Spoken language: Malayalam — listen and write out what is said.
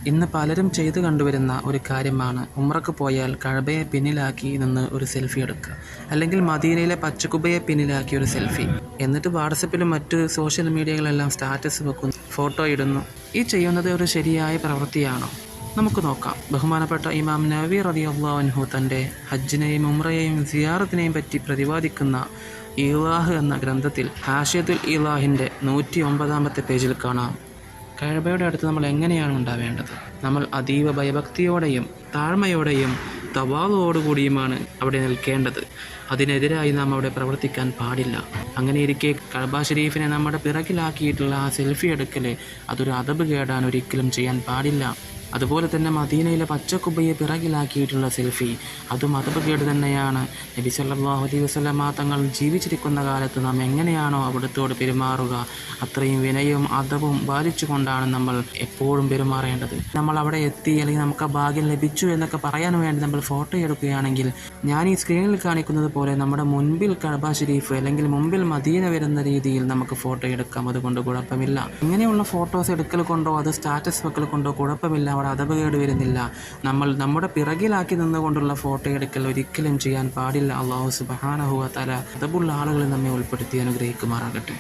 ഇന്ന് പലരും ചെയ്തു കണ്ടുവരുന്ന ഒരു കാര്യമാണ് ഉംറക്ക് പോയാൽ കഅബയെ പിന്നിലാക്കി നിന്ന് ഒരു സെൽഫി എടുക്കുക, അല്ലെങ്കിൽ മദീനയിലെ പച്ചക്കുബയെ പിന്നിലാക്കി ഒരു സെൽഫി, എന്നിട്ട് വാട്സപ്പിലും മറ്റ് സോഷ്യൽ മീഡിയകളെല്ലാം സ്റ്റാറ്റസ് വെക്കുന്നു, ഫോട്ടോ ഇടുന്നു. ഈ ചെയ്യുന്നത് ഒരു ശരിയായ പ്രവൃത്തിയാണോ? നമുക്ക് നോക്കാം. ബഹുമാനപ്പെട്ട ഇമാം നവവി റളിയല്ലാഹു അൻഹു തൻ്റെ ഹജ്ജിനെയും ഉംറയെയും സിയാറത്തിനെയും പറ്റി പ്രതിപാദിക്കുന്ന ഇലാഹ് എന്ന ഗ്രന്ഥത്തിൽ ഹാഷിയത്തുൽ ഇലാഹിൻ്റെ 109-ാമത്തെ പേജിൽ കാണാം, കഅബയുടെ അടുത്ത് നമ്മൾ എങ്ങനെയാണ് ഉണ്ടാവേണ്ടത്? നമ്മൾ അതീവ ഭയഭക്തിയോടെയും താഴ്മയോടെയും തവാളുവോടുകൂടിയുമാണ് അവിടെ നിൽക്കേണ്ടത്. അതിനെതിരായി നാം അവിടെ പ്രവർത്തിക്കാൻ പാടില്ല. അങ്ങനെയിരിക്കെ കഅബ ഷരീഫിനെ നമ്മുടെ പിറകിലാക്കിയിട്ടുള്ള ആ സെൽഫി എടുക്കൽ അതൊരു അദബ് കേടാൻ ഒരിക്കലും ചെയ്യാൻ പാടില്ല. അതുപോലെ തന്നെ മദീനയിലെ പച്ചക്കുബയെ പിറകിലാക്കിയിട്ടുള്ള സെൽഫി അതും അദബ് തന്നെയാണ്. നബി സല്ലല്ലാഹു അലൈഹി വസല്ലമ തങ്ങൾ ജീവിച്ചിരിക്കുന്ന കാലത്ത് നാം എങ്ങനെയാണോ അവിടുത്തോട് പെരുമാറുക, അത്രയും വിനയവും അദബും പാലിച്ചുകൊണ്ടാണ് നമ്മൾ എപ്പോഴും പെരുമാറേണ്ടത്. നമ്മൾ അവിടെ എത്തി അല്ലെങ്കിൽ നമുക്ക് ആ ഭാഗ്യം ലഭിച്ചു എന്നൊക്കെ പറയാൻ വേണ്ടി നമ്മൾ ഫോട്ടോ എടുക്കുകയാണെങ്കിൽ, ഞാൻ ഈ സ്ക്രീനിൽ കാണിക്കുന്നത് പോലെ നമ്മുടെ മുൻപിൽ കഅബ ഷരീഫ് അല്ലെങ്കിൽ മുമ്പിൽ മദീന വരുന്ന രീതിയിൽ നമുക്ക് ഫോട്ടോ എടുക്കാം. അതുകൊണ്ട് കുഴപ്പമില്ല. ഇങ്ങനെയുള്ള ഫോട്ടോസ് എടുക്കൽ കൊണ്ടോ അത് സ്റ്റാറ്റസ് വെക്കൽ കൊണ്ടോ കുഴപ്പമില്ല, അവിടെ അദബ് വരുന്നില്ല. നമ്മൾ നമ്മുടെ പിറകിലാക്കി നിന്നുകൊണ്ടുള്ള ഫോട്ടോ എടുക്കൽ ഒരിക്കലും ചെയ്യാൻ പാടില്ല. അല്ലാഹു സുബ്ഹാനഹു വ തആല അദബുള്ള ആളുകളിൽ നമ്മെ ഉൾപ്പെടുത്തി അനുഗ്രഹിക്കുമാറാകട്ടെ.